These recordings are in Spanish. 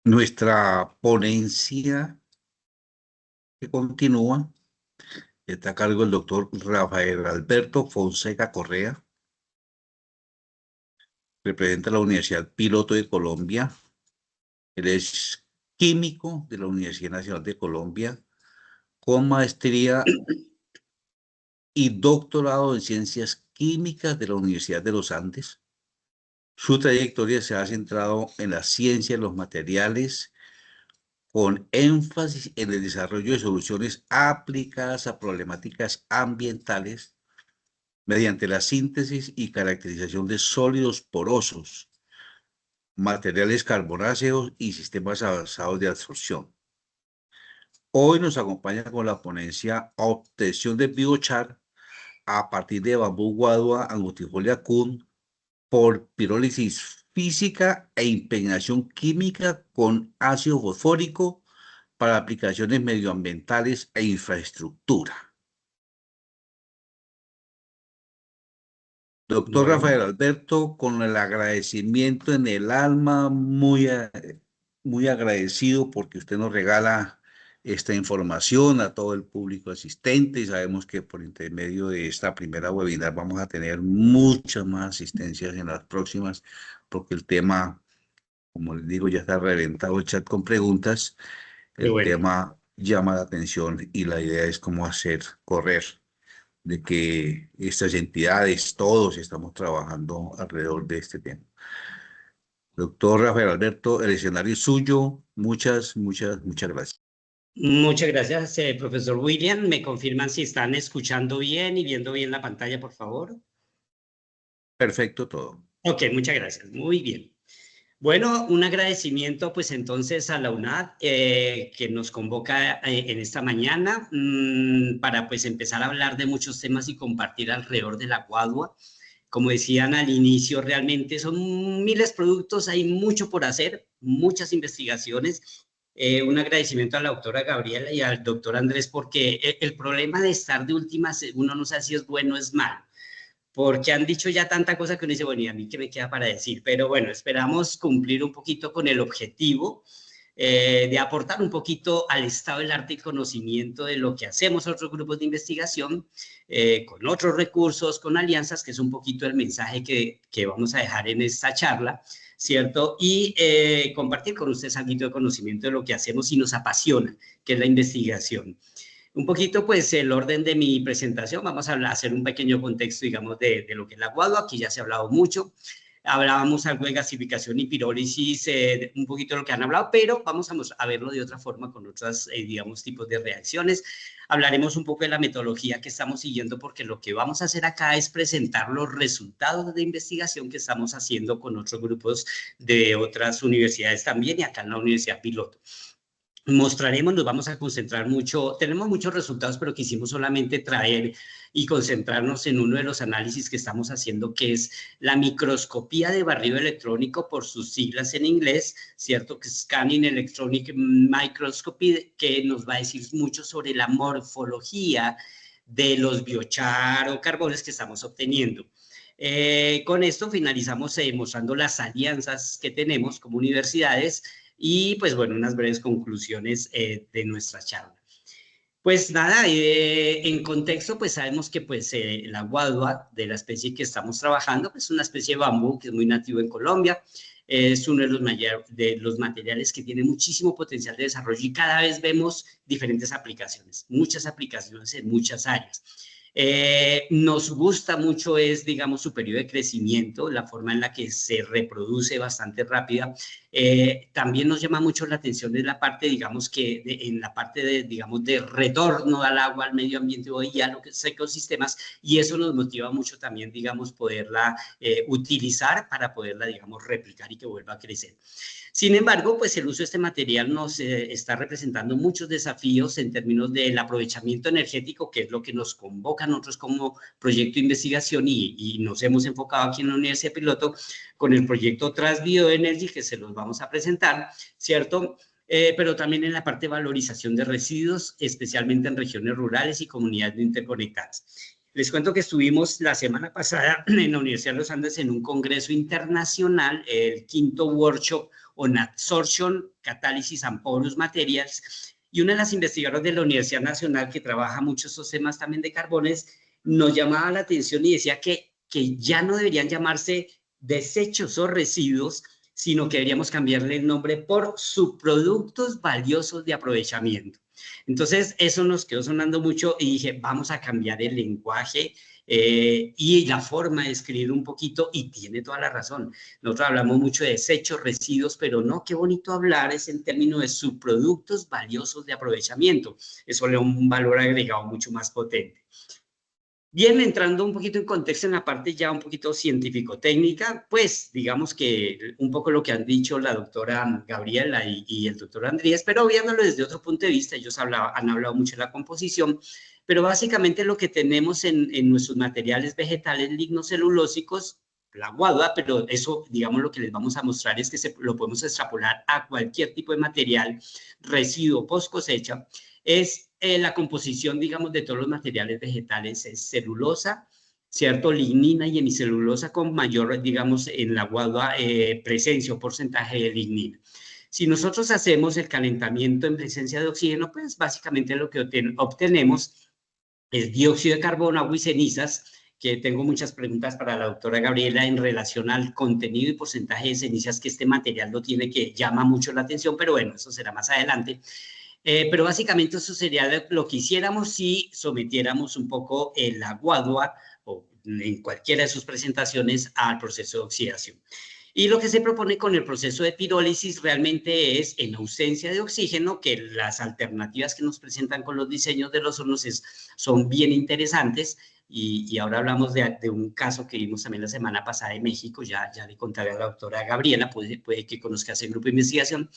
Nuestra ponencia que continúa está a cargo del doctor Rafael Alberto Fonseca Correa, representa la Universidad Piloto de Colombia. Él es químico de la Universidad Nacional de Colombia, con maestría y doctorado en ciencias químicas de la Universidad de los Andes. Su trayectoria se ha centrado en la ciencia de los materiales, con énfasis en el desarrollo de soluciones aplicadas a problemáticas ambientales mediante la síntesis y caracterización de sólidos porosos, materiales carbonáceos y sistemas avanzados de absorción. Hoy nos acompaña con la ponencia Obtención de biochar a partir de bambú guadua angustifolia Kuhn por pirólisis física e impregnación química con ácido fosfórico para aplicaciones medioambientales e infraestructura. Doctor Bueno, Rafael Alberto, con el agradecimiento en el alma, muy agradecido porque usted nos regala esta información a todo el público asistente, y sabemos que por intermedio de esta primera webinar vamos a tener muchas más asistencias en las próximas, porque el tema, como les digo, ya está reventado el chat con preguntas. qué El bueno. tema llama la atención y la idea es cómo hacer correr de que estas entidades, todos estamos trabajando alrededor de este tema. Doctor Rafael Alberto, el escenario es suyo. Muchas gracias. Muchas gracias, profesor William. ¿Me confirman si están escuchando bien y viendo bien la pantalla, por favor? Perfecto todo. Ok, muchas gracias. Muy bien. Bueno, un agradecimiento pues entonces a la UNAD que nos convoca en esta mañana para pues empezar a hablar de muchos temas y compartir alrededor de la guadua. Como decían al inicio, realmente son miles de productos, hay mucho por hacer, muchas investigaciones. Un agradecimiento a la doctora Gabriela y al doctor Andrés, porque el problema de estar de últimas, uno no sabe si es bueno o es malo, porque han dicho ya tanta cosa que uno dice, bueno, ¿y a mí qué me queda para decir? Pero bueno, esperamos cumplir un poquito con el objetivo de aportar un poquito al estado del arte y conocimiento de lo que hacemos otros grupos de investigación, con otros recursos, con alianzas, que es un poquito el mensaje que vamos a dejar en esta charla, ¿cierto? Y compartir con ustedes algo de conocimiento de lo que hacemos y nos apasiona, que es la investigación. Un poquito, pues, el orden de mi presentación. Vamos a hacer un pequeño contexto, digamos, de lo que es la guadua. Aquí ya se ha hablado mucho. Hablábamos algo de gasificación y pirólisis, un poquito de lo que han hablado, pero vamos a verlo de otra forma con otros, digamos, tipos de reacciones. Hablaremos un poco de la metodología que estamos siguiendo, porque lo que vamos a hacer acá es presentar los resultados de investigación que estamos haciendo con otros grupos de otras universidades también y acá en la Universidad Piloto. Mostraremos, nos vamos a concentrar mucho, tenemos muchos resultados, pero quisimos solamente traer y concentrarnos en uno de los análisis que estamos haciendo, que es la microscopía de barrido electrónico, por sus siglas en inglés, ¿cierto? Que es Scanning Electronic Microscopy, que nos va a decir mucho sobre la morfología de los biochar o carbones que estamos obteniendo. Con esto finalizamos mostrando las alianzas que tenemos como universidades y pues bueno, unas breves conclusiones de nuestra charla. Pues nada, en contexto, pues sabemos que pues la guadua de la especie que estamos trabajando, pues es una especie de bambú que es muy nativo en Colombia, es uno de los materiales que tiene muchísimo potencial de desarrollo y cada vez vemos diferentes aplicaciones, muchas aplicaciones en muchas áreas. Nos gusta mucho es, digamos, su periodo de crecimiento, la forma en la que se reproduce bastante rápida. También nos llama mucho la atención en la parte, digamos, en la parte de, digamos, de retorno al agua, al medio ambiente y a los ecosistemas, y eso nos motiva mucho también, digamos, poderla utilizar para poderla, digamos, replicar y que vuelva a crecer. Sin embargo, pues el uso de este material nos está representando muchos desafíos en términos del aprovechamiento energético, que es lo que nos convoca a nosotros como proyecto de investigación y nos hemos enfocado aquí en la Universidad Piloto con el proyecto Transbioenergy, que se los vamos a presentar, ¿cierto? Pero también en la parte de valorización de residuos, especialmente en regiones rurales y comunidades no interconectadas. Les cuento que estuvimos la semana pasada en la Universidad de los Andes en un congreso internacional, el 5º workshop on Adsorption, Catalysis and Porous Materials. Y una de las investigadoras de la Universidad Nacional que trabaja mucho estos temas también de carbones, nos llamaba la atención y decía que ya no deberían llamarse desechos o residuos, sino que deberíamos cambiarle el nombre por subproductos valiosos de aprovechamiento. Entonces, eso nos quedó sonando mucho y dije, vamos a cambiar el lenguaje y la forma de escribir un poquito, y tiene toda la razón. Nosotros hablamos mucho de desechos, residuos, pero no, qué bonito hablar es en términos de subproductos valiosos de aprovechamiento. Eso le da un valor agregado mucho más potente. Bien, entrando un poquito en contexto en la parte ya un poquito científico-técnica, pues digamos que un poco lo que han dicho la doctora Gabriela y el doctor Andrés, pero viéndolo desde otro punto de vista, ellos han hablado mucho de la composición, pero básicamente lo que tenemos en nuestros materiales vegetales lignocelulósicos, la guadua, pero eso, digamos, lo que les vamos a mostrar es que lo podemos extrapolar a cualquier tipo de material, residuo, post cosecha, es la composición, digamos, de todos los materiales vegetales, es celulosa, ¿cierto? Lignina y hemicelulosa con mayor, digamos, en la guadua presencia o porcentaje de lignina. Si nosotros hacemos el calentamiento en presencia de oxígeno, pues básicamente lo que obtenemos es dióxido de carbono, agua y cenizas, que tengo muchas preguntas para la doctora Gabriela en relación al contenido y porcentaje de cenizas que este material lo tiene, que llama mucho la atención, pero bueno, eso será más adelante. Pero básicamente eso sería lo que hiciéramos si sometiéramos un poco la guadua o en cualquiera de sus presentaciones al proceso de oxidación. Y lo que se propone con el proceso de pirólisis realmente es, en ausencia de oxígeno, que las alternativas que nos presentan con los diseños de los hornos son bien interesantes. Y ahora hablamos de un caso que vimos también la semana pasada en México, ya le contaré a la doctora Gabriela, puede que conozca ese grupo de investigación,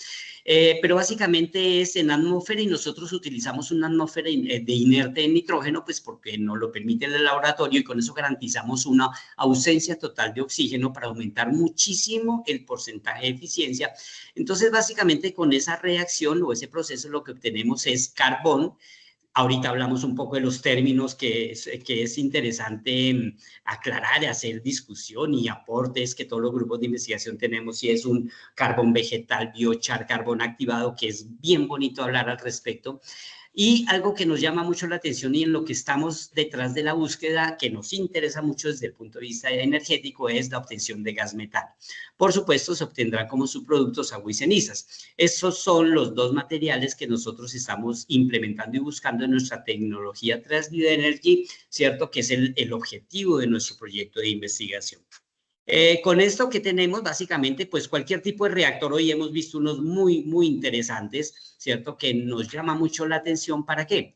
pero básicamente es en atmósfera, y nosotros utilizamos una atmósfera de inerte de nitrógeno, pues porque nos lo permite el laboratorio, y con eso garantizamos una ausencia total de oxígeno para aumentar muchísimo el porcentaje de eficiencia. Entonces, básicamente con esa reacción o ese proceso lo que obtenemos es carbón. Ahorita hablamos un poco de los términos que es interesante aclarar, hacer discusión y aportes que todos los grupos de investigación tenemos, si es un carbón vegetal, biochar, carbón activado, que es bien bonito hablar al respecto. Y algo que nos llama mucho la atención y en lo que estamos detrás de la búsqueda, que nos interesa mucho desde el punto de vista energético, es la obtención de gas metano. Por supuesto, se obtendrá como subproductos agua y cenizas. Esos son los dos materiales que nosotros estamos implementando y buscando en nuestra tecnología Transviva Energy, ¿cierto? Que es el objetivo de nuestro proyecto de investigación. Con esto que tenemos, básicamente, pues cualquier tipo de reactor, hoy hemos visto unos muy, muy interesantes, ¿cierto? Que nos llama mucho la atención. ¿Para qué?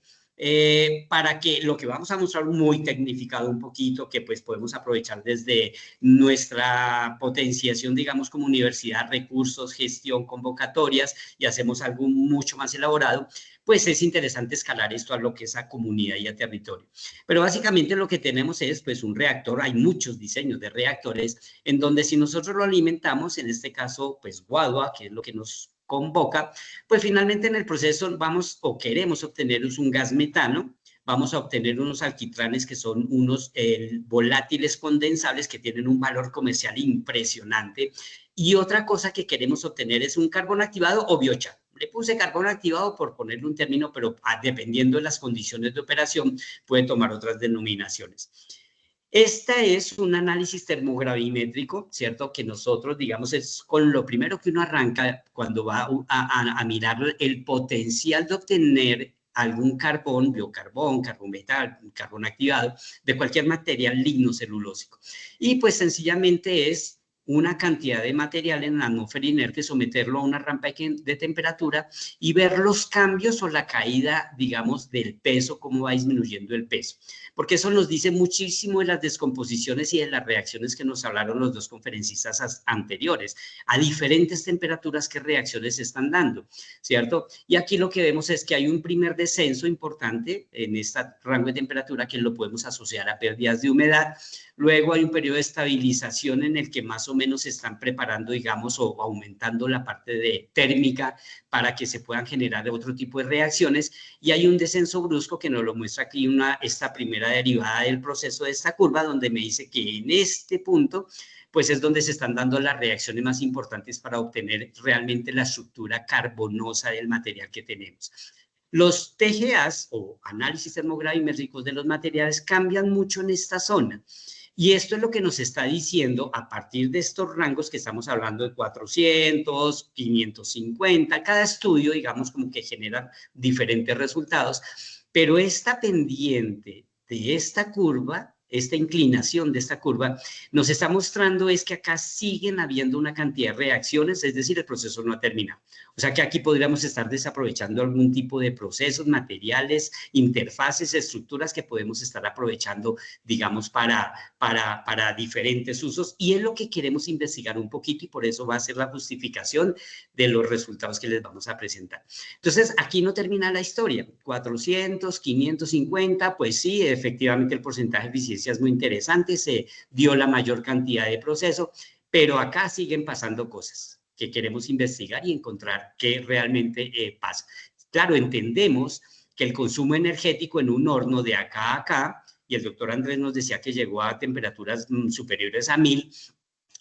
Para que lo que vamos a mostrar muy tecnificado un poquito, que pues podemos aprovechar desde nuestra potenciación, digamos, como universidad, recursos, gestión, convocatorias, y hacemos algo mucho más elaborado, pues es interesante escalar esto a lo que es a comunidad y a territorio. Pero básicamente lo que tenemos es pues un reactor, hay muchos diseños de reactores, en donde si nosotros lo alimentamos, en este caso pues guadua, que es lo que nos convoca, pues finalmente en el proceso vamos o queremos obtener un gas metano, vamos a obtener unos alquitranes que son unos volátiles condensables que tienen un valor comercial impresionante, y otra cosa que queremos obtener es un carbón activado o biochar. Le puse carbón activado por ponerle un término, pero dependiendo de las condiciones de operación puede tomar otras denominaciones. Esta es un análisis termogravimétrico, ¿cierto? Que nosotros, digamos, es con lo primero que uno arranca cuando va a mirar el potencial de obtener algún carbón, biocarbón, carbón vegetal, carbón activado, de cualquier material lignocelulósico. Y pues sencillamente es una cantidad de material en la atmósfera inerte, someterlo a una rampa de temperatura y ver los cambios o la caída, digamos, del peso, cómo va disminuyendo el peso. Porque eso nos dice muchísimo de las descomposiciones y de las reacciones que nos hablaron los dos conferencistas anteriores. A diferentes temperaturas, ¿qué reacciones se están dando? ¿Cierto? Y aquí lo que vemos es que hay un primer descenso importante en este rango de temperatura que lo podemos asociar a pérdidas de humedad. Luego hay un periodo de estabilización en el que más o menos se están preparando, digamos, o aumentando la parte de térmica para que se puedan generar otro tipo de reacciones, y hay un descenso brusco que nos lo muestra aquí esta primera derivada del proceso de esta curva, donde me dice que en este punto pues es donde se están dando las reacciones más importantes para obtener realmente la estructura carbonosa del material que tenemos. Los TGAs o análisis termográficos de los materiales cambian mucho en esta zona. Y esto es lo que nos está diciendo a partir de estos rangos que estamos hablando de 400, 550, cada estudio, digamos, como que genera diferentes resultados, pero esta pendiente de esta curva, esta inclinación de esta curva, nos está mostrando es que acá siguen habiendo una cantidad de reacciones, es decir, el proceso no ha terminado. O sea que aquí podríamos estar desaprovechando algún tipo de procesos, materiales, interfaces, estructuras que podemos estar aprovechando, digamos, para diferentes usos, y es lo que queremos investigar un poquito, y por eso va a ser la justificación de los resultados que les vamos a presentar. Entonces, aquí no termina la historia. 400, 550, pues sí, efectivamente el porcentaje de eficiencia es muy interesante, se dio la mayor cantidad de proceso, pero acá siguen pasando cosas que queremos investigar y encontrar qué realmente pasa. Claro, entendemos que el consumo energético en un horno de acá a acá, y el doctor Andrés nos decía que llegó a temperaturas superiores a 1000,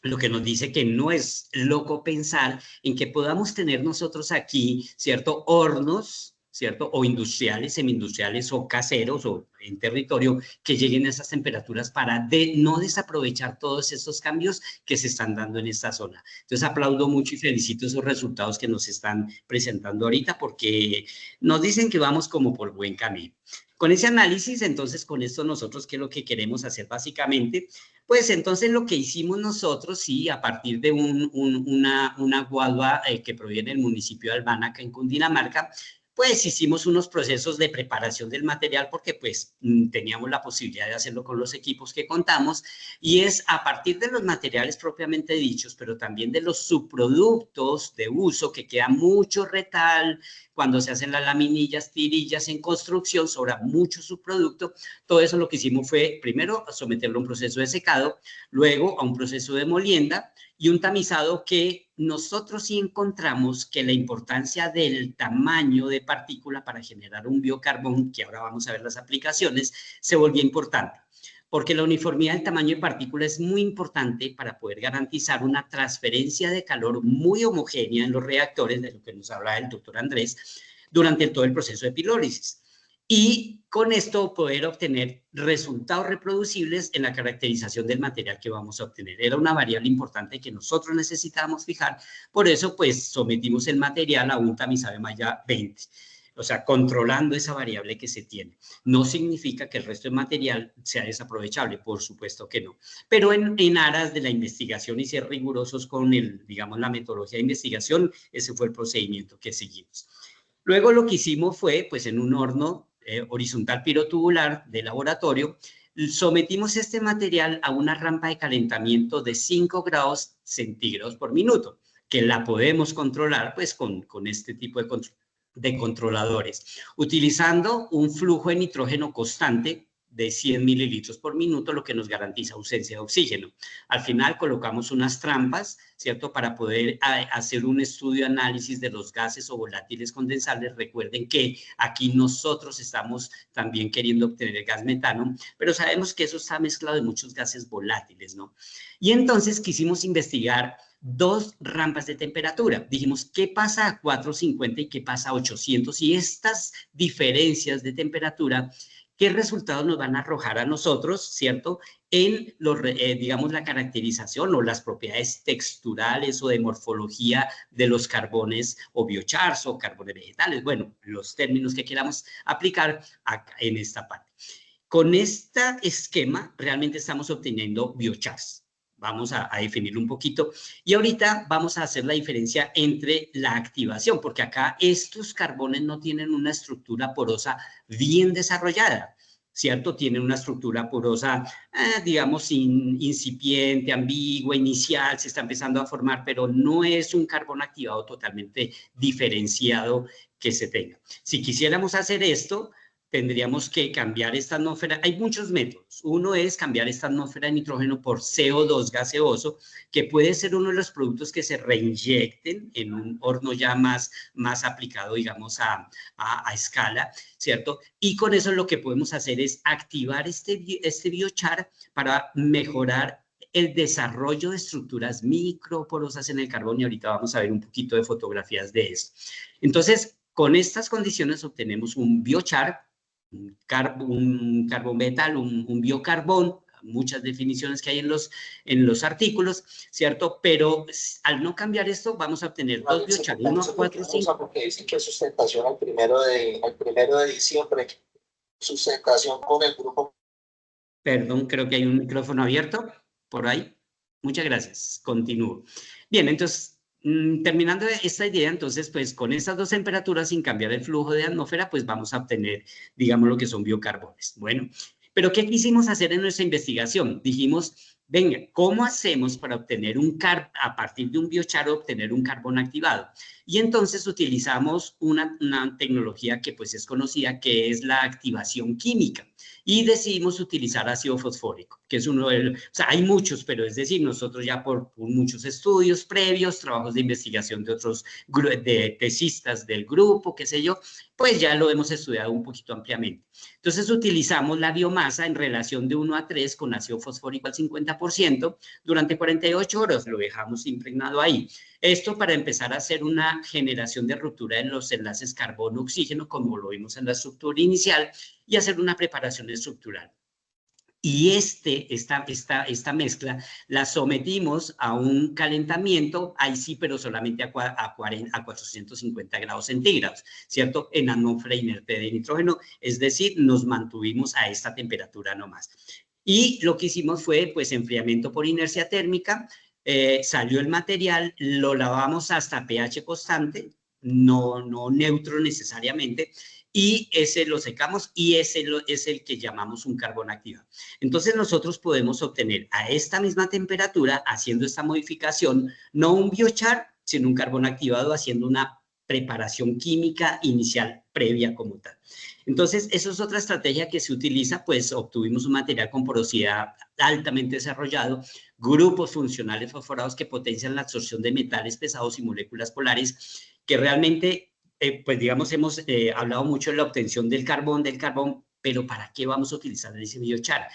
lo que nos dice que no es loco pensar en que podamos tener nosotros aquí, ¿cierto?, hornos, ¿cierto?, o industriales, semi-industriales o caseros o en territorio que lleguen a esas temperaturas para no desaprovechar todos estos cambios que se están dando en esta zona. Entonces aplaudo mucho y felicito esos resultados que nos están presentando ahorita porque nos dicen que vamos como por buen camino. Con ese análisis, entonces, con esto nosotros, ¿qué es lo que queremos hacer básicamente? Pues entonces lo que hicimos nosotros, sí, a partir de una guadua que proviene del municipio de Albanaca en Cundinamarca, pues hicimos unos procesos de preparación del material porque pues teníamos la posibilidad de hacerlo con los equipos que contamos, y es a partir de los materiales propiamente dichos, pero también de los subproductos de uso, que queda mucho retal cuando se hacen las laminillas, tirillas en construcción, sobra mucho subproducto. Todo eso lo que hicimos fue primero someterlo a un proceso de secado, luego a un proceso de molienda y un tamizado que nosotros sí encontramos que la importancia del tamaño de partícula para generar un biocarbón, que ahora vamos a ver las aplicaciones, se volvió importante. Porque la uniformidad del tamaño de partícula es muy importante para poder garantizar una transferencia de calor muy homogénea en los reactores, de lo que nos habla el doctor Andrés, durante todo el proceso de pilólisis. Y con esto poder obtener resultados reproducibles en la caracterización del material que vamos a obtener. Era una variable importante que nosotros necesitábamos fijar, por eso pues sometimos el material a un tamizado de malla 20. O sea, controlando esa variable que se tiene. No significa que el resto del material sea desaprovechable, por supuesto que no. Pero en aras de la investigación y ser rigurosos con digamos, la metodología de investigación, ese fue el procedimiento que seguimos. Luego lo que hicimos fue, pues en un horno horizontal pirotubular de laboratorio, sometimos este material a una rampa de calentamiento de 5 grados centígrados por minuto, que la podemos controlar pues con este tipo de controladores, utilizando un flujo de nitrógeno constante de 100 mililitros por minuto, lo que nos garantiza ausencia de oxígeno. Al final colocamos unas trampas, ¿cierto?, para poder hacer un estudio de análisis de los gases o volátiles condensables. Recuerden que aquí nosotros estamos también queriendo obtener el gas metano, pero sabemos que eso está mezclado de muchos gases volátiles, ¿no? Y entonces quisimos investigar 2 rampas de temperatura. Dijimos, ¿qué pasa a 450 y qué pasa a 800? Y estas diferencias de temperatura, ¿qué resultados nos van a arrojar a nosotros, cierto? En, digamos, la caracterización o las propiedades texturales o de morfología de los carbones o biochars o carbones vegetales. Bueno, los términos que queramos aplicar acá en esta parte. Con este esquema realmente estamos obteniendo biochars. Vamos a definirlo un poquito. Y ahorita vamos a hacer la diferencia entre la activación, porque acá estos carbones no tienen una estructura porosa bien desarrollada, ¿cierto? Tienen una estructura porosa, digamos, incipiente, ambigua, inicial, se está empezando a formar, pero no es un carbono activado totalmente diferenciado que se tenga. Si quisiéramos hacer esto, tendríamos que cambiar esta atmósfera. Hay muchos métodos. Uno es cambiar esta atmósfera de nitrógeno por CO2 gaseoso, que puede ser uno de los productos que se reinyecten en un horno ya más aplicado, digamos, a escala, ¿cierto? Y con eso lo que podemos hacer es activar este biochar para mejorar el desarrollo de estructuras microporosas en el carbón, y ahorita vamos a ver un poquito de fotografías de eso. Entonces, con estas condiciones obtenemos un biochar, un carbon metal, un biocarbón, muchas definiciones que hay en los artículos, ¿cierto? Pero al no cambiar esto, vamos a obtener dos biochar, 1 a 4, 5. Porque dicen que sustentación al primero de diciembre, sustentación con el grupo. Perdón, creo que hay un micrófono abierto por ahí. Muchas gracias. Continúo. Bien, entonces, terminando esta idea, entonces, pues con estas dos temperaturas, sin cambiar el flujo de atmósfera, pues vamos a obtener, digamos, lo que son biocarbones. Bueno, pero ¿qué quisimos hacer en nuestra investigación? Dijimos, venga, ¿cómo hacemos para obtener a partir de un biochar, obtener un carbón activado? Y entonces utilizamos una tecnología que pues es conocida, que es la activación química. Y decidimos utilizar ácido fosfórico, que es uno de los, o sea, hay muchos, pero es decir, nosotros ya por muchos estudios previos, trabajos de investigación de otros tesistas del grupo, qué sé yo, pues ya lo hemos estudiado un poquito ampliamente. Entonces utilizamos la biomasa en relación de 1 a 3 con ácido fosfórico al 50%, durante 48 horas lo dejamos impregnado ahí. Esto para empezar a hacer una generación de ruptura en los enlaces carbono-oxígeno, como lo vimos en la estructura inicial, y hacer una preparación estructural. Y esta mezcla la sometimos a un calentamiento, ahí sí, pero solamente a 450 grados centígrados, ¿cierto? En atmósfera inerte de nitrógeno, es decir, nos mantuvimos a esta temperatura nomás. Y lo que hicimos fue, pues, enfriamiento por inercia térmica, salió el material, lo lavamos hasta pH constante, no neutro necesariamente, y ese lo secamos y ese es el que llamamos un carbón activado. Entonces nosotros podemos obtener a esta misma temperatura, haciendo esta modificación, no un biochar, sino un carbón activado, haciendo una preparación química inicial previa como tal. Entonces, eso es otra estrategia que se utiliza, pues obtuvimos un material con porosidad altamente desarrollado, grupos funcionales fosforados que potencian la absorción de metales pesados y moléculas polares, que realmente, pues digamos, hemos hablado mucho de la obtención del carbón, pero ¿para qué vamos a utilizar ese biochar?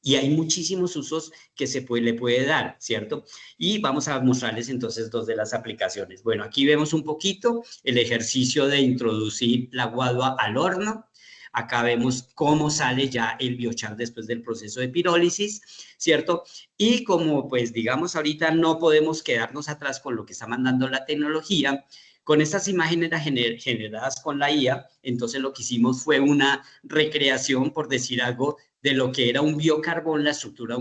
Y hay muchísimos usos que le puede dar, ¿cierto? Y vamos a mostrarles entonces dos de las aplicaciones. Bueno, aquí vemos un poquito el ejercicio de introducir la guadua al horno. Acá vemos cómo sale ya el biochar después del proceso de pirólisis, ¿cierto? Y como pues digamos ahorita no podemos quedarnos atrás con lo que está mandando la tecnología, con estas imágenes generadas con la IA, entonces lo que hicimos fue una recreación, por decir algo, de lo que era un biocarbón, la estructura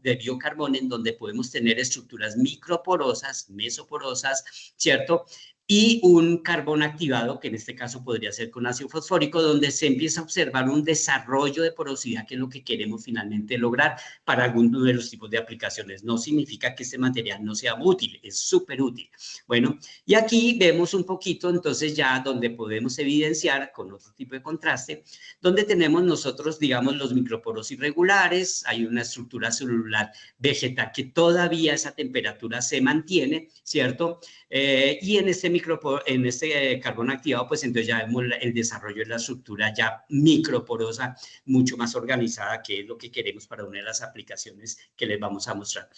de biocarbón, en donde podemos tener estructuras microporosas, mesoporosas, ¿cierto? Y un carbón activado, que en este caso podría ser con ácido fosfórico, donde se empieza a observar un desarrollo de porosidad, que es lo que queremos finalmente lograr para alguno de los tipos de aplicaciones. No significa que este material no sea útil, es súper útil. Bueno, y aquí vemos un poquito, entonces, ya donde podemos evidenciar con otro tipo de contraste, donde tenemos nosotros, digamos, los microporos irregulares, hay una estructura celular vegetal que todavía esa temperatura se mantiene, ¿cierto? Y en este carbón activado, pues entonces ya vemos el desarrollo de la estructura ya microporosa, mucho más organizada, que es lo que queremos para una de las aplicaciones que les vamos a mostrar.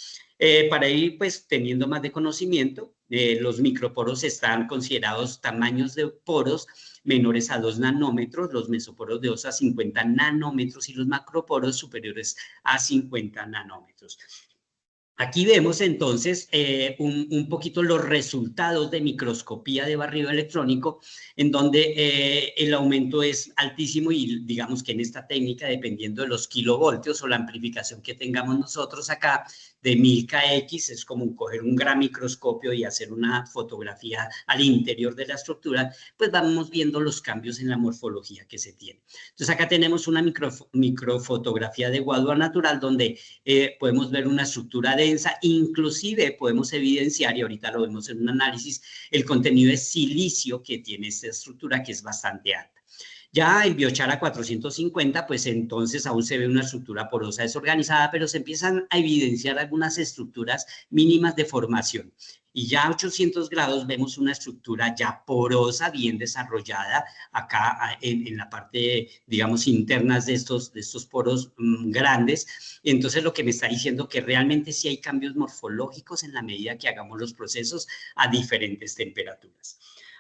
Para ir pues teniendo más de conocimiento, los microporos están considerados tamaños de poros menores a 2 nanómetros, los mesoporos de 2 a 50 nanómetros y los macroporos superiores a 50 nanómetros. Aquí vemos entonces un poquito los resultados de microscopía de barrido electrónico, en donde el aumento es altísimo y digamos que en esta técnica, dependiendo de los kilovoltios o la amplificación que tengamos nosotros acá, de 1000kx, es como coger un gran microscopio y hacer una fotografía al interior de la estructura, pues vamos viendo los cambios en la morfología que se tiene. Entonces acá tenemos una microfotografía de guadua natural, donde podemos ver una estructura densa, inclusive podemos evidenciar, y ahorita lo vemos en un análisis, el contenido de silicio que tiene esta estructura, que es bastante alta. Ya el biochar A450, pues entonces aún se ve una estructura porosa desorganizada, pero se empiezan a evidenciar algunas estructuras mínimas de formación. Y ya a 800 grados vemos una estructura ya porosa, bien desarrollada, acá en la parte, digamos, internas de estos poros grandes. Y entonces lo que me está diciendo que realmente sí hay cambios morfológicos en la medida que hagamos los procesos a diferentes temperaturas.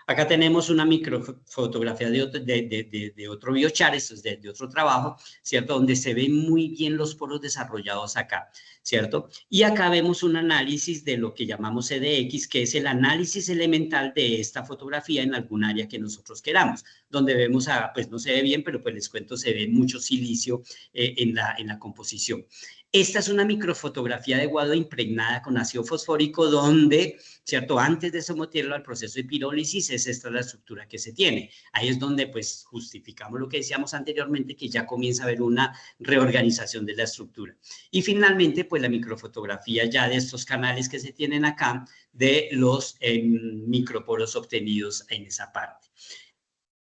Acá tenemos una microfotografía de otro biochar, esto es de otro trabajo, ¿cierto? Donde se ven muy bien los poros desarrollados acá, ¿cierto? Y acá vemos un análisis de lo que llamamos CDX, que es el análisis elemental de esta fotografía en algún área que nosotros queramos, donde vemos, pues no se ve bien, pero pues les cuento, se ve mucho silicio en la composición. Esta es una microfotografía de guado impregnada con ácido fosfórico donde, ¿cierto? Antes de someterlo al proceso de pirólisis, es esta la estructura que se tiene. Ahí es donde, pues, justificamos lo que decíamos anteriormente, que ya comienza a haber una reorganización de la estructura. Y finalmente, pues, la microfotografía ya de estos canales que se tienen acá, de los microporos obtenidos en esa parte.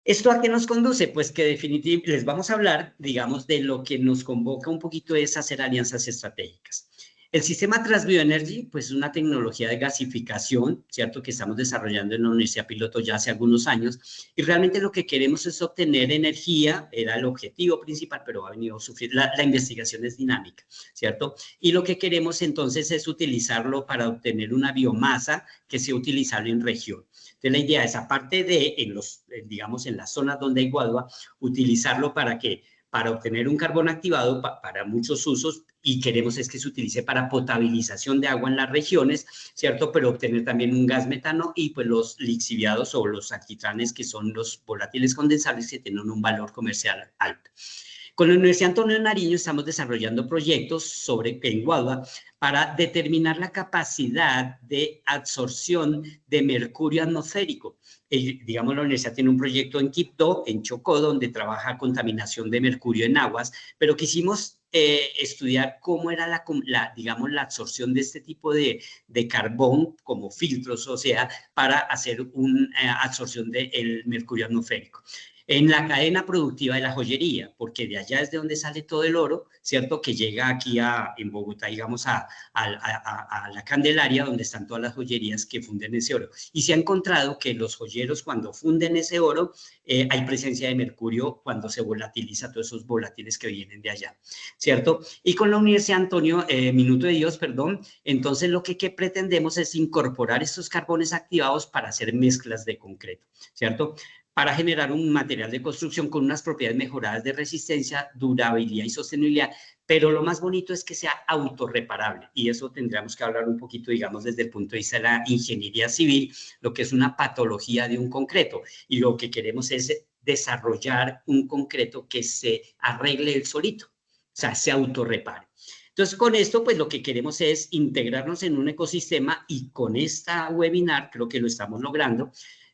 ¿Esto a qué nos conduce? Pues que definitivamente les vamos a hablar, digamos, de lo que nos convoca un poquito es hacer alianzas estratégicas. El sistema TransBioEnergy, pues es una tecnología de gasificación, ¿cierto? Que estamos desarrollando en la Universidad Piloto ya hace algunos años, y realmente lo que queremos es obtener energía, era el objetivo principal, pero ha venido a sufrir, la investigación es dinámica, ¿cierto? Y lo que queremos entonces es utilizarlo para obtener una biomasa que sea utilizable en región. Entonces, la idea es, aparte de, digamos, en las zonas donde hay guadua, utilizarlo para ¿qué? Para obtener un carbón activado para muchos usos, y queremos es que se utilice para potabilización de agua en las regiones, ¿cierto? Pero obtener también un gas metano y pues los lixiviados o los alquitranes, que son los volátiles condensables que tienen un valor comercial alto. Con la Universidad Antonio de Nariño estamos desarrollando proyectos en Guadua para determinar la capacidad de absorción de mercurio atmosférico. Digamos, la universidad tiene un proyecto en Quibdó, en Chocó, donde trabaja contaminación de mercurio en aguas, pero quisimos estudiar cómo era digamos, la absorción de este tipo de carbón como filtros, o sea, para hacer una absorción del mercurio atmosférico. En la cadena productiva de la joyería, porque de allá es de donde sale todo el oro, ¿cierto? Que llega aquí en Bogotá, digamos, a la Candelaria, donde están todas las joyerías que funden ese oro. Y se ha encontrado que los joyeros, cuando funden ese oro, hay presencia de mercurio cuando se volatiliza todos esos volátiles que vienen de allá, ¿cierto? Y con la Universidad Antonio, Minuto de Dios, perdón, entonces lo que pretendemos es incorporar estos carbones activados para hacer mezclas de concreto, ¿cierto? Para generar un material de construcción con unas propiedades mejoradas de resistencia, durabilidad y sostenibilidad, pero lo más bonito es que sea autorreparable, y eso tendríamos que hablar un poquito, digamos, desde el punto de vista de la ingeniería civil, lo que es una patología de un concreto, y lo que queremos es desarrollar un concreto que se arregle el solito, o sea, se autorrepare. Entonces, con esto, pues lo que queremos es integrarnos en un ecosistema, y con esta webinar creo que lo estamos logrando,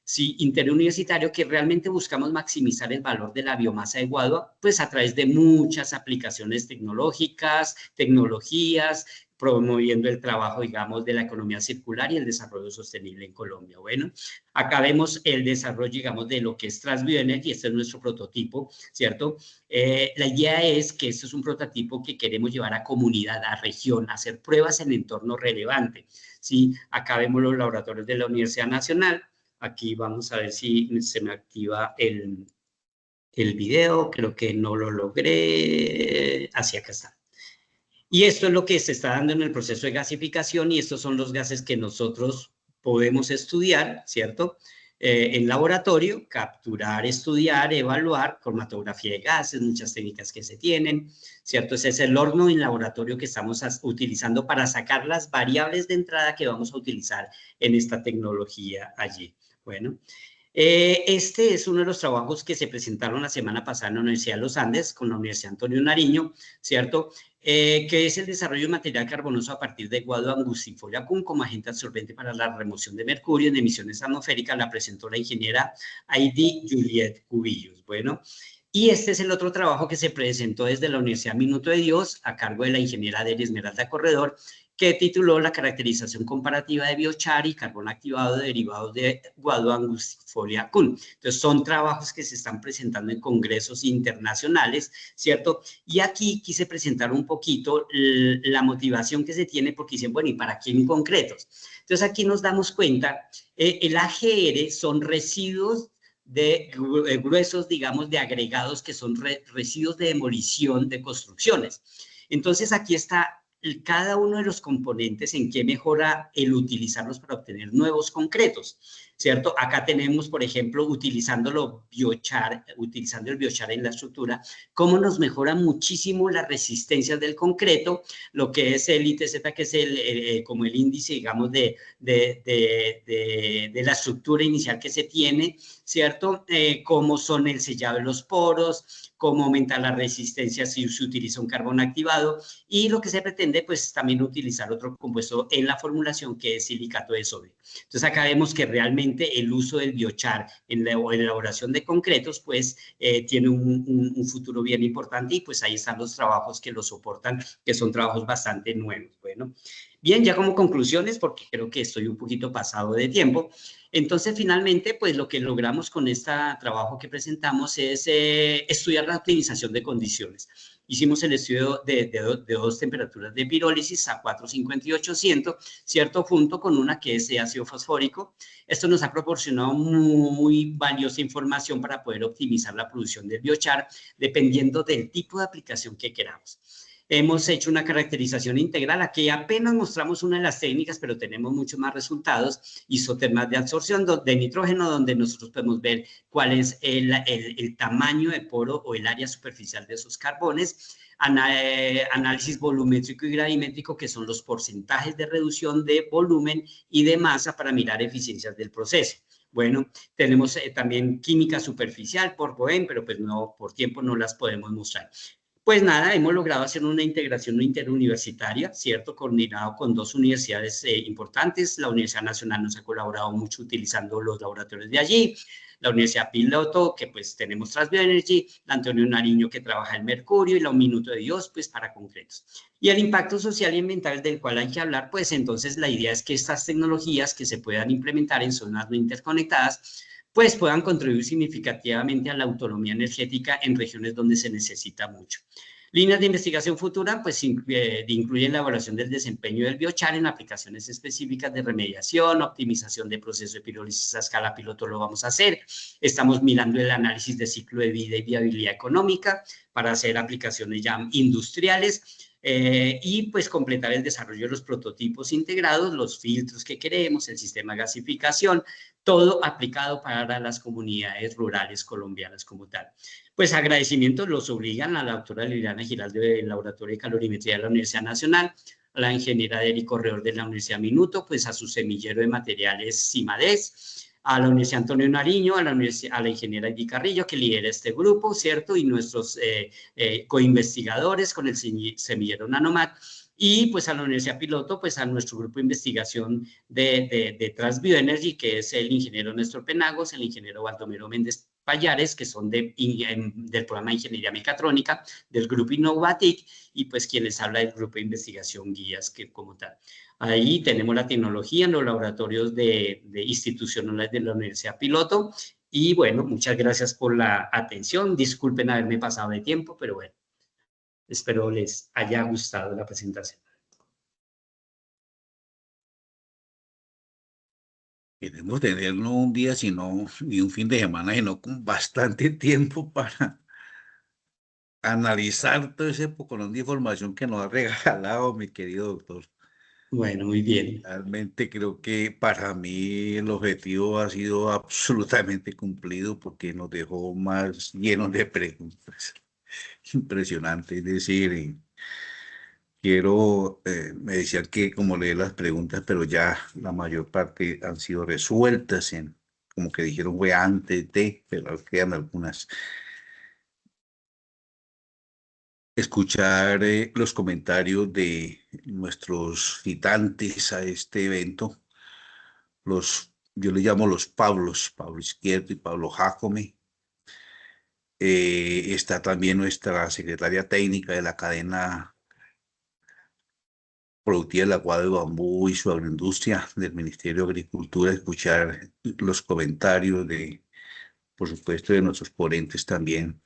sí, interuniversitario, que realmente buscamos maximizar el valor de la biomasa de guadua, pues a través de muchas aplicaciones tecnológicas, tecnologías, promoviendo el trabajo, digamos, de la economía circular y el desarrollo sostenible en Colombia. Bueno, acá vemos el desarrollo, digamos, de lo que es TransBioEnergy, este es nuestro prototipo, ¿cierto? La idea es que este es un prototipo que queremos llevar a comunidad, a región, a hacer pruebas en entorno relevante, ¿sí? Acá vemos los laboratorios de la Universidad Nacional. Aquí vamos a ver si se me activa el video. Creo que no lo logré. Así, acá está. Y esto es lo que se está dando en el proceso de gasificación, y estos son los gases que nosotros podemos estudiar, ¿cierto? En laboratorio, capturar, estudiar, evaluar, cromatografía de gases, muchas técnicas que se tienen, ¿cierto? Ese es el horno en laboratorio que estamos utilizando para sacar las variables de entrada que vamos a utilizar en esta tecnología allí. Bueno, este es uno de los trabajos que se presentaron la semana pasada en la Universidad de los Andes con la Universidad Antonio Nariño, ¿cierto? Que es el desarrollo de material carbonoso a partir de guado angustifolia como agente absorbente para la remoción de mercurio en emisiones atmosféricas. La presentó la ingeniera Heidi Juliet Cubillos. Bueno, y este es el otro trabajo que se presentó desde la Universidad Minuto de Dios, a cargo de la ingeniera Adel Esmeralda Corredor, que tituló La caracterización comparativa de biochar y carbón activado de derivados de guado angustifolia Kun. Entonces, son trabajos que se están presentando en congresos internacionales, ¿cierto? Y aquí quise presentar un poquito la motivación que se tiene, porque dicen, bueno, ¿y para qué en concretos? Entonces, aquí nos damos cuenta, el AGR son residuos de gruesos, digamos, de agregados que son residuos de demolición de construcciones. Entonces, aquí está cada uno de los componentes en qué mejora el utilizarlos para obtener nuevos concretos, ¿cierto? Acá tenemos, por ejemplo, utilizando el biochar en la estructura, cómo nos mejora muchísimo las resistencias del concreto, lo que es el ITZ, que es como el índice, digamos, de la estructura inicial que se tiene, ¿cierto? Cómo son el sellado de los poros, cómo aumenta la resistencia si se utiliza un carbón activado, y lo que se pretende, pues, también utilizar otro compuesto en la formulación, que es silicato de sodio. Entonces, acá vemos que realmente el uso del biochar en la elaboración de concretos, pues, tiene un futuro bien importante, y pues ahí están los trabajos que lo soportan, que son trabajos bastante nuevos. Bueno, bien, ya como conclusiones, porque creo que estoy un poquito pasado de tiempo. Entonces, finalmente, pues lo que logramos con este trabajo que presentamos es estudiar la optimización de condiciones. Hicimos el estudio de dos temperaturas de pirólisis a 450 y 800, ¿cierto? Junto con una que es ácido fosfórico. Esto nos ha proporcionado muy valiosa información para poder optimizar la producción del biochar, dependiendo del tipo de aplicación que queramos. Hemos hecho una caracterización integral. Aquí apenas mostramos una de las técnicas, pero tenemos muchos más resultados. Isotermas de absorción de nitrógeno, donde nosotros podemos ver cuál es el tamaño de poro o el área superficial de esos carbones. Análisis volumétrico y gravimétrico, que son los porcentajes de reducción de volumen y de masa para mirar eficiencias del proceso. Bueno, tenemos también química superficial por Boehm, pero pues no, por tiempo no las podemos mostrar. Pues nada, hemos logrado hacer una integración interuniversitaria, ¿cierto? Coordinado con dos universidades importantes. La Universidad Nacional nos ha colaborado mucho utilizando los laboratorios de allí. La Universidad Piloto, que pues tenemos TransBioenergy, la Antonio Nariño, que trabaja el mercurio, y la Un Minuto de Dios, pues para concretos. Y el impacto social y ambiental del cual hay que hablar, pues entonces la idea es que estas tecnologías que se puedan implementar en zonas no interconectadas, pues puedan contribuir significativamente a la autonomía energética en regiones donde se necesita mucho. Líneas de investigación futura, pues incluyen la evaluación del desempeño del biochar en aplicaciones específicas de remediación, optimización de proceso de pirólisis a escala piloto, lo vamos a hacer. Estamos mirando el análisis de ciclo de vida y viabilidad económica para hacer aplicaciones ya industriales. Y pues completar el desarrollo de los prototipos integrados, los filtros que queremos, el sistema de gasificación, todo aplicado para las comunidades rurales colombianas como tal. Pues agradecimientos los obligan a la doctora Liliana Giraldo del Laboratorio de Calorimetría de la Universidad Nacional, a la ingeniera Deri Corredor de la Universidad Minuto, pues a su semillero de materiales CIMADES, a la Universidad Antonio Nariño, a la ingeniera Edith Carrillo, que lidera este grupo, ¿cierto? Y nuestros coinvestigadores con el semillero Nanomat. Y pues a la Universidad Piloto, pues a nuestro grupo de investigación de TransBioenergy, que es el ingeniero Néstor Penagos, el ingeniero Baldomero Méndez Payares, que son del programa de Ingeniería Mecatrónica, del grupo Innovatic, y pues quienes habla del grupo de investigación Guías, que como tal. Ahí tenemos la tecnología en los laboratorios de institucionales de la Universidad Piloto. Y bueno, muchas gracias por la atención. Disculpen haberme pasado de tiempo, pero bueno, espero les haya gustado la presentación. Queremos tener no un día, sino ni un fin de semana, sino con bastante tiempo para analizar todo ese pocolón de información que nos ha regalado mi querido doctor. Bueno, muy bien. Realmente creo que para mí el objetivo ha sido absolutamente cumplido, porque nos dejó más llenos de preguntas. Impresionante. Es decir, me decían que como leer las preguntas, pero ya la mayor parte han sido resueltas como que dijeron fue antes de, pero quedan algunas. Escuchar los comentarios de nuestros citantes a este evento, yo les llamo los Pablos, Pablo Izquierdo y Pablo Jacome. Está también nuestra secretaria técnica de la cadena productiva del aguado de bambú y su agroindustria del Ministerio de Agricultura, escuchar los comentarios de, por supuesto, de nuestros ponentes también.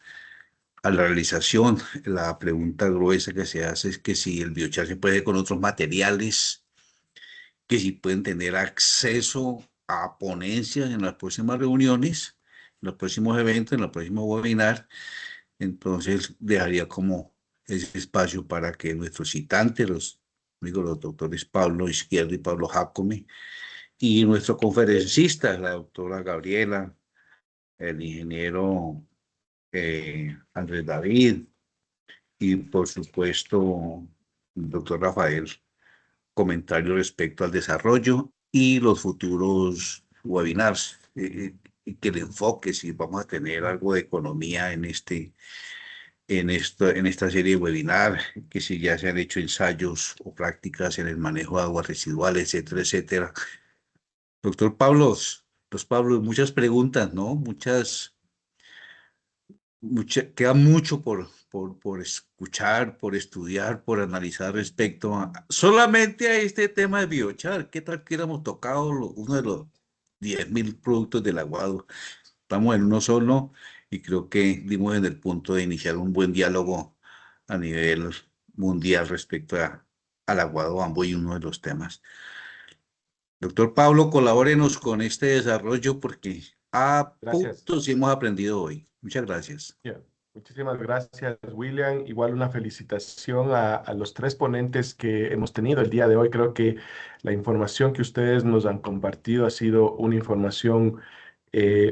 A la realización, la pregunta gruesa que se hace es que si el biochar se puede con otros materiales, que si pueden tener acceso a ponencias en las próximas reuniones, en los próximos eventos, en los próximos webinars. Entonces, dejaría como ese espacio para que nuestros citantes, los doctores Pablo Izquierdo y Pablo Jácome, y nuestro conferencista, la doctora Gabriela, el ingeniero Andrés David, y por supuesto, el doctor Rafael, comentarios respecto al desarrollo y los futuros webinars, y que el enfoque, si vamos a tener algo de economía en esta serie de webinar, que si ya se han hecho ensayos o prácticas en el manejo de aguas residuales, etcétera, etcétera. Doctor Pablos, muchas preguntas, ¿no? Queda mucho por escuchar, por estudiar, por analizar respecto solamente a este tema de biochar. ¿Qué tal que hubiéramos tocado uno de los 10.000 productos del aguado? Estamos en uno solo y creo que dimos en el punto de iniciar un buen diálogo a nivel mundial respecto al aguado bambú y uno de los temas. Doctor Pablo, colabórenos con este desarrollo porque a Gracias. puntos hemos aprendido hoy. Muchas gracias. Yeah. Muchísimas gracias, William. Igual una felicitación a los tres ponentes que hemos tenido el día de hoy. Creo que la información que ustedes nos han compartido ha sido una información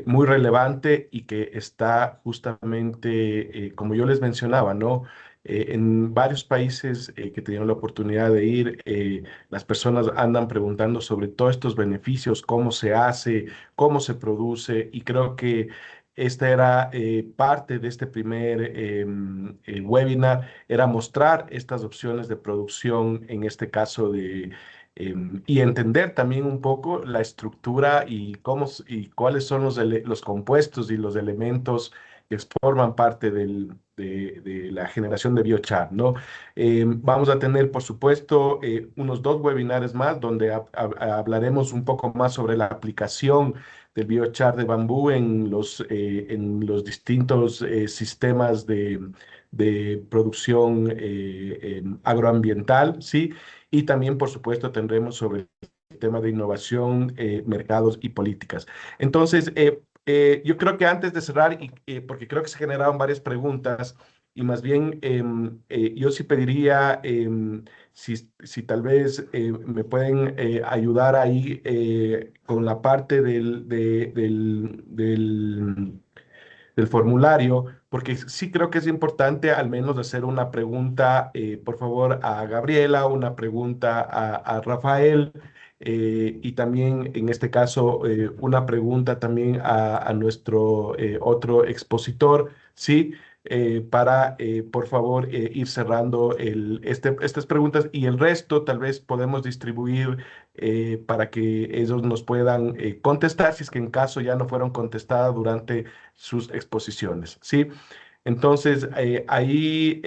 muy relevante y que está justamente, como yo les mencionaba, ¿no? En varios países que tuvieron la oportunidad de ir, las personas andan preguntando sobre todos estos beneficios, cómo se hace, cómo se produce, y creo que esta era parte de este primer webinar, era mostrar estas opciones de producción, en este caso y entender también un poco la estructura y y cuáles son los compuestos y los elementos que forman parte de la generación de biochar, ¿no? Vamos a tener, por supuesto, unos 2 webinares más donde hablaremos un poco más sobre la aplicación del biochar de bambú en los distintos sistemas de producción agroambiental, ¿sí? Y también, por supuesto, tendremos sobre el tema de innovación, mercados y políticas. Entonces, yo creo que antes de cerrar, porque creo que se generaron varias preguntas, y más bien yo sí pediría si tal vez me pueden ayudar ahí con la parte del formulario, porque sí creo que es importante al menos hacer una pregunta, por favor, a Gabriela, una pregunta a Rafael, y también en este caso una pregunta también a nuestro otro expositor, ¿sí? Para, por favor, ir cerrando estas preguntas, y el resto tal vez podemos distribuir para que ellos nos puedan contestar si es que en caso ya no fueron contestadas durante sus exposiciones, ¿sí? Entonces, ahí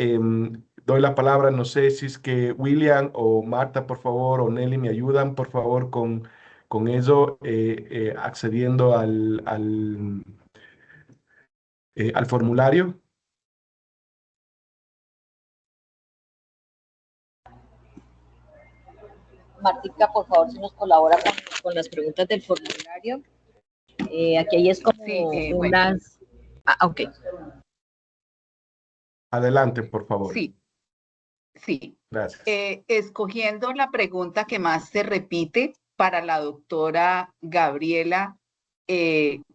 doy la palabra, no sé si es que William o Marta, por favor, o Nelly me ayudan, por favor, con eso, accediendo al formulario. Martica, por favor, si nos colabora con las preguntas del formulario. Aquí es como Sí, unas... ok. Adelante, por favor. Sí, sí. Gracias. Escogiendo la pregunta que más se repite para la doctora Gabriela,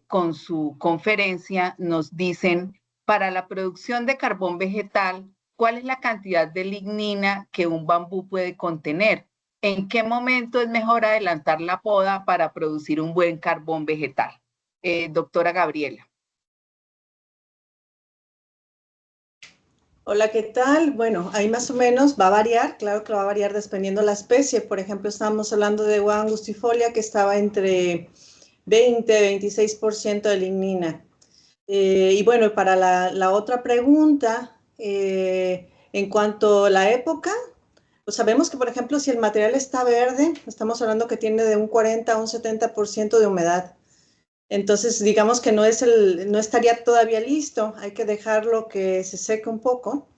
con su conferencia nos dicen, para la producción de carbón vegetal, ¿cuál es la cantidad de lignina que un bambú puede contener? ¿En qué momento es mejor adelantar la poda para producir un buen carbón vegetal? Doctora Gabriela. Hola, ¿qué tal? Bueno, ahí más o menos va a variar, claro que va a variar dependiendo de la especie. Por ejemplo, estamos hablando de Guava angustifolia, que estaba entre 20-26% de lignina. Y bueno, para la otra pregunta, en cuanto a la época, pues sabemos que, por ejemplo, si el material está verde, estamos hablando que tiene de un 40 a un 70% de humedad. Entonces, digamos que no estaría todavía listo, hay que dejarlo que se seque un poco.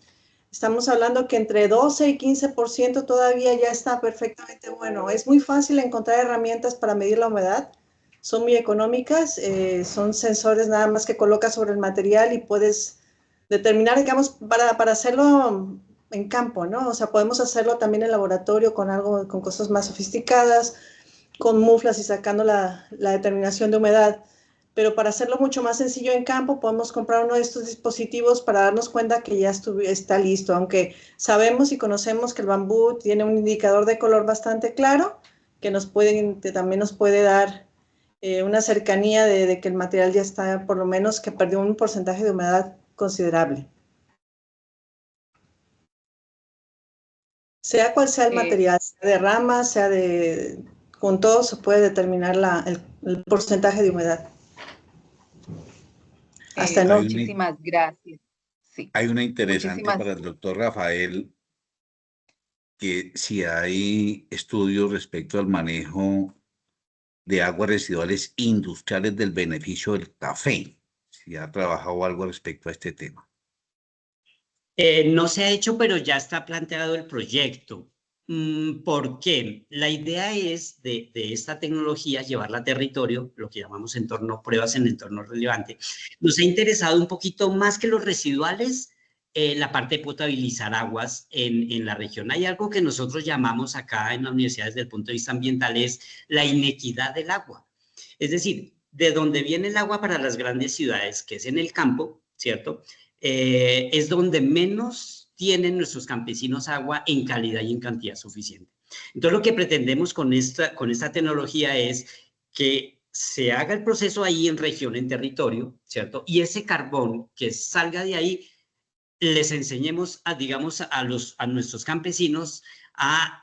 Estamos hablando que entre 12 y 15% todavía ya está perfectamente bueno. Es muy fácil encontrar herramientas para medir la humedad, son muy económicas, son sensores nada más que colocas sobre el material y puedes determinar, digamos, para hacerlo en campo, ¿no? O sea, podemos hacerlo también en laboratorio con cosas más sofisticadas, con muflas y sacando la determinación de humedad. Pero para hacerlo mucho más sencillo en campo, podemos comprar uno de estos dispositivos para darnos cuenta que ya está listo, aunque sabemos y conocemos que el bambú tiene un indicador de color bastante claro, que también nos puede dar una cercanía de que el material ya está, por lo menos, que perdió un porcentaje de humedad considerable. Sea cual sea el material, sea de rama, sea con todo se puede determinar el porcentaje de humedad. Hasta muchísimas gracias. Sí. Hay una interesante para el doctor Rafael, que si hay estudios respecto al manejo de aguas residuales industriales del beneficio del café, si ha trabajado algo respecto a este tema. No se ha hecho, pero ya está planteado el proyecto. ¿Por qué? La idea es de esta tecnología llevarla a territorio, lo que llamamos pruebas en entorno relevante. Nos ha interesado un poquito más que los residuales, la parte de potabilizar aguas en la región. Hay algo que nosotros llamamos acá en la universidad desde el punto de vista ambiental, es la inequidad del agua. Es decir, de donde viene el agua para las grandes ciudades, que es en el campo, ¿cierto?, es donde menos tienen nuestros campesinos agua en calidad y en cantidad suficiente. Entonces, lo que pretendemos con esta tecnología es que se haga el proceso ahí en región, en territorio, ¿cierto? Y ese carbón que salga de ahí, les enseñemos, digamos, a nuestros campesinos a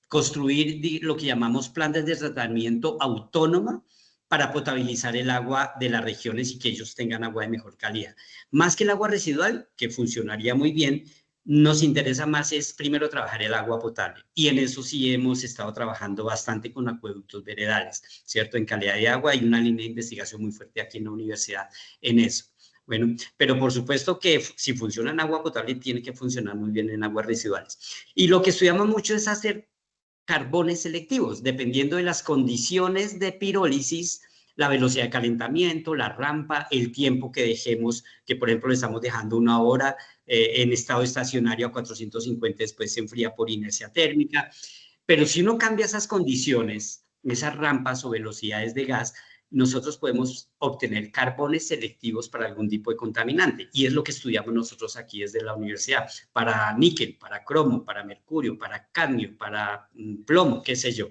construir lo que llamamos plantas de tratamiento autónoma para potabilizar el agua de las regiones y que ellos tengan agua de mejor calidad. Más que el agua residual, que funcionaría muy bien, nos interesa más es primero trabajar el agua potable. Y en eso sí hemos estado trabajando bastante con acueductos veredales, ¿cierto? En calidad de agua hay una línea de investigación muy fuerte aquí en la universidad en eso. Bueno, pero por supuesto que si funciona en agua potable, tiene que funcionar muy bien en aguas residuales. Y lo que estudiamos mucho es hacer carbones selectivos, dependiendo de las condiciones de pirólisis, la velocidad de calentamiento, la rampa, el tiempo que dejemos, que por ejemplo le estamos dejando 1 hora en estado estacionario a 450, después se enfría por inercia térmica. Pero si uno cambia esas condiciones, esas rampas o velocidades de gas, nosotros podemos obtener carbones selectivos para algún tipo de contaminante. Y es lo que estudiamos nosotros aquí desde la universidad, para níquel, para cromo, para mercurio, para cadmio, para plomo, qué sé yo.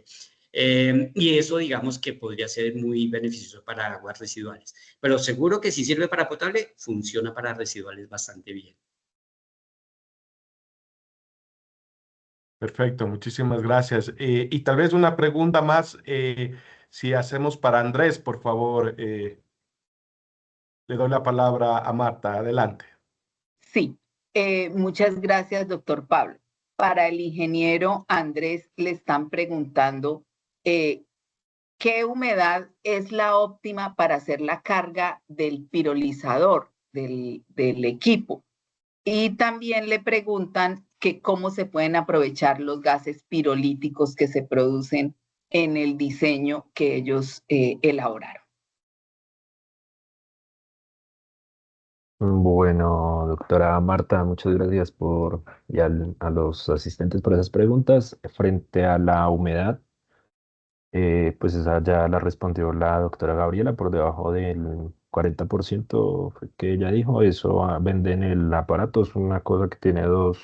Y eso, digamos, que podría ser muy beneficioso para aguas residuales. Pero seguro que si sirve para potable, funciona para residuales bastante bien. Perfecto, muchísimas gracias. Y tal vez una pregunta más, si hacemos para Andrés, por favor, le doy la palabra a Marta. Adelante. Sí, muchas gracias, doctor Pablo. Para el ingeniero Andrés le están preguntando ¿qué humedad es la óptima para hacer la carga del pirolizador del equipo? Y también le preguntan que cómo se pueden aprovechar los gases pirolíticos que se producen en el diseño que ellos elaboraron. Bueno, doctora Marta, muchas gracias a los asistentes por esas preguntas. Frente a la humedad, pues esa ya la respondió la doctora Gabriela, por debajo del 40% que ella dijo. Eso vende en el aparato, es una cosa que tiene dos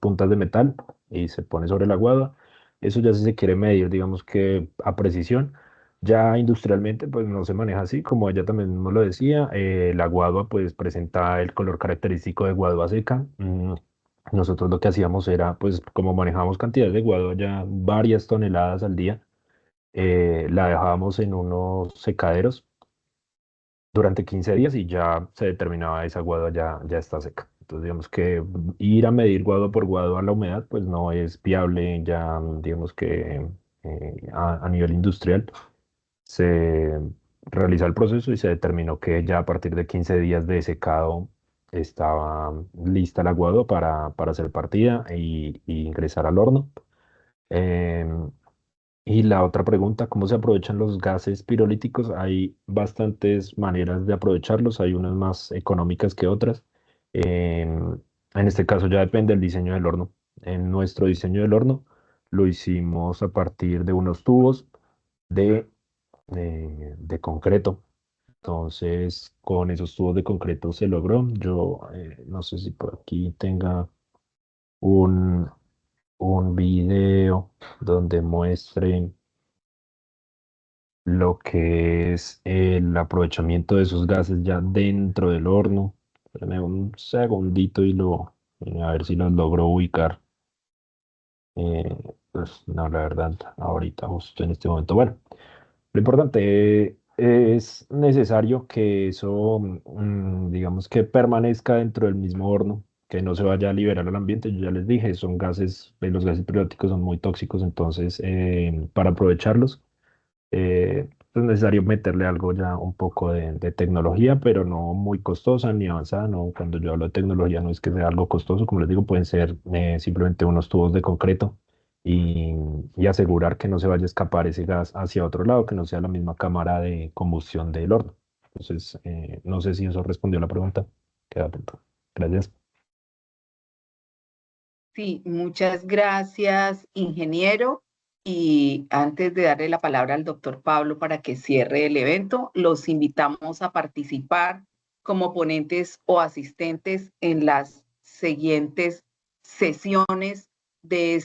puntas de metal y se pone sobre la guadua. Eso ya si se quiere medir, digamos que a precisión. Ya industrialmente pues no se maneja así, como ella también nos lo decía. La guadua pues presenta el color característico de guadua seca. Nosotros lo que hacíamos era, pues como manejamos cantidades de guadua ya varias toneladas al día, la dejábamos en unos secaderos durante 15 días y ya se determinaba esa guadua ya está seca. Entonces, digamos que ir a medir guado por guado a la humedad, pues no es viable ya, digamos que a nivel industrial. Se realizó el proceso y se determinó que ya a partir de 15 días de secado estaba lista la guado para ser partida y ingresar al horno. Em, y la otra pregunta, ¿cómo se aprovechan los gases pirolíticos? Hay bastantes maneras de aprovecharlos, hay unas más económicas que otras. En este caso ya depende del diseño del horno. En nuestro diseño del horno lo hicimos a partir de unos tubos de concreto. Entonces, con esos tubos de concreto se logró. Yo no sé si por aquí tenga un, un video donde muestren lo que es el aprovechamiento de esos gases ya dentro del horno. Espérame un segundito y a ver si los logro ubicar. Pues no, la verdad, ahorita, justo en este momento. Bueno, lo importante es necesario que eso, digamos que permanezca dentro del mismo horno, que no se vaya a liberar al ambiente. Yo ya les dije, son gases, los gases periódicos son muy tóxicos, entonces para aprovecharlos es necesario meterle algo ya un poco de tecnología, pero no muy costosa ni avanzada. No, cuando yo hablo de tecnología no es que sea algo costoso, como les digo, pueden ser simplemente unos tubos de concreto y, y asegurar que no se vaya a escapar ese gas hacia otro lado, que no sea la misma cámara de combustión del horno. Entonces, no sé si eso respondió a la pregunta. Queda atento. Gracias. Sí, muchas gracias, ingeniero. Y antes de darle la palabra al doctor Pablo para que cierre el evento, los invitamos a participar como ponentes o asistentes en las siguientes sesiones de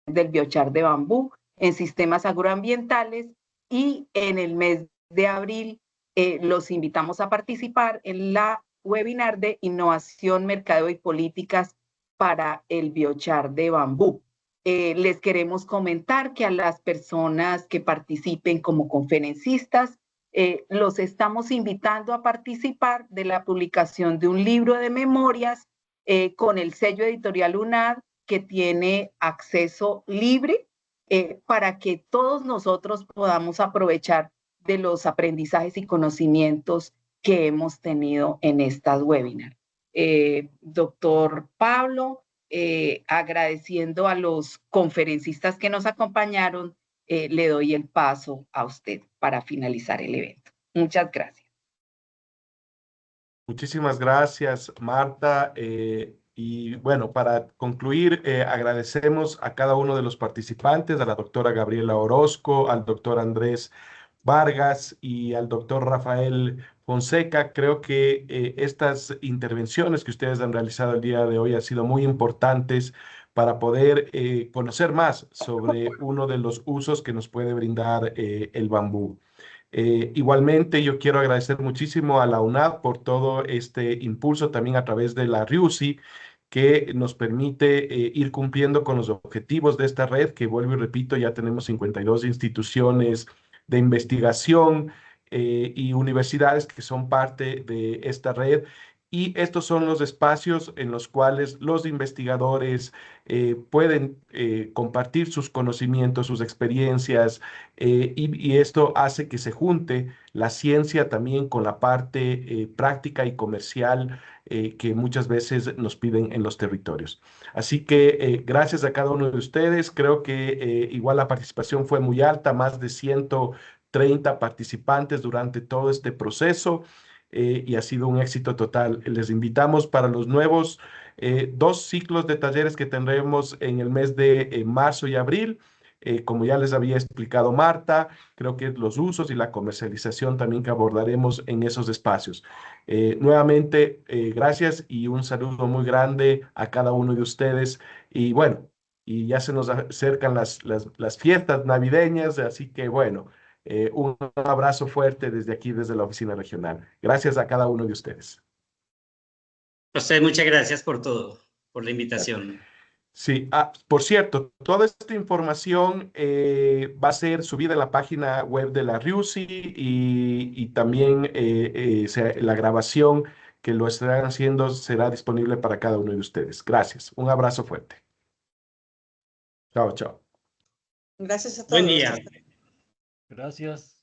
del biochar de bambú en sistemas agroambientales, y en el mes de abril los invitamos a participar en la webinar de innovación, mercadeo y políticas para el biochar de bambú. Les queremos comentar que a las personas que participen como conferencistas, los estamos invitando a participar de la publicación de un libro de memorias con el sello editorial UNAD, que tiene acceso libre para que todos nosotros podamos aprovechar de los aprendizajes y conocimientos que hemos tenido en estas webinars. Doctor Pablo, agradeciendo a los conferencistas que nos acompañaron, le doy el paso a usted para finalizar el evento. Muchas gracias. Muchísimas gracias, Marta. Y bueno, para concluir, agradecemos a cada uno de los participantes, a la doctora Gabriela Orozco, al doctor Andrés Vargas y al doctor Rafael Fonseca. Creo que estas intervenciones que ustedes han realizado el día de hoy han sido muy importantes para poder conocer más sobre uno de los usos que nos puede brindar el bambú. Igualmente, yo quiero agradecer muchísimo a la UNAD por todo este impulso también a través de la RIUSI, que nos permite ir cumpliendo con los objetivos de esta red, que vuelvo y repito, ya tenemos 52 instituciones de investigación y universidades que son parte de esta red. Y estos son los espacios en los cuales los investigadores pueden compartir sus conocimientos, sus experiencias, y esto hace que se junte la ciencia también con la parte práctica y comercial que muchas veces nos piden en los territorios. Así que gracias a cada uno de ustedes. Creo que igual la participación fue muy alta, más de 130 participantes durante todo este proceso. Y ha sido un éxito total. Les invitamos para los nuevos 2 ciclos de talleres que tendremos en el mes de marzo y abril. Como ya les había explicado Marta, creo que los usos y la comercialización también que abordaremos en esos espacios. Nuevamente, gracias y un saludo muy grande a cada uno de ustedes. Y bueno, y ya se nos acercan las fiestas navideñas, así que bueno, un abrazo fuerte desde aquí, desde la oficina regional. Gracias a cada uno de ustedes. A usted muchas gracias por todo, por la invitación. Sí, por cierto, toda esta información va a ser subida en la página web de la RIUSI y también la grabación que lo estarán haciendo será disponible para cada uno de ustedes. Gracias. Un abrazo fuerte. Chao, chao. Gracias a todos. Buen día. Gracias.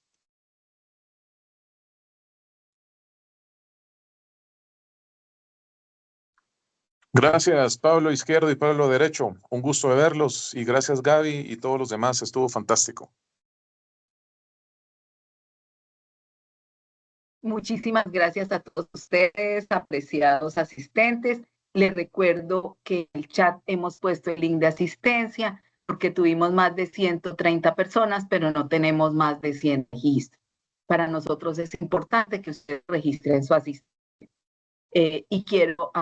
Gracias, Pablo Izquierdo y Pablo Derecho. Un gusto de verlos y gracias, Gaby y todos los demás. Estuvo fantástico. Muchísimas gracias a todos ustedes, apreciados asistentes. Les recuerdo que en el chat hemos puesto el link de asistencia porque tuvimos más de 130 personas, pero no tenemos más de 100 registros. Para nosotros es importante que ustedes registren su asistencia. Y quiero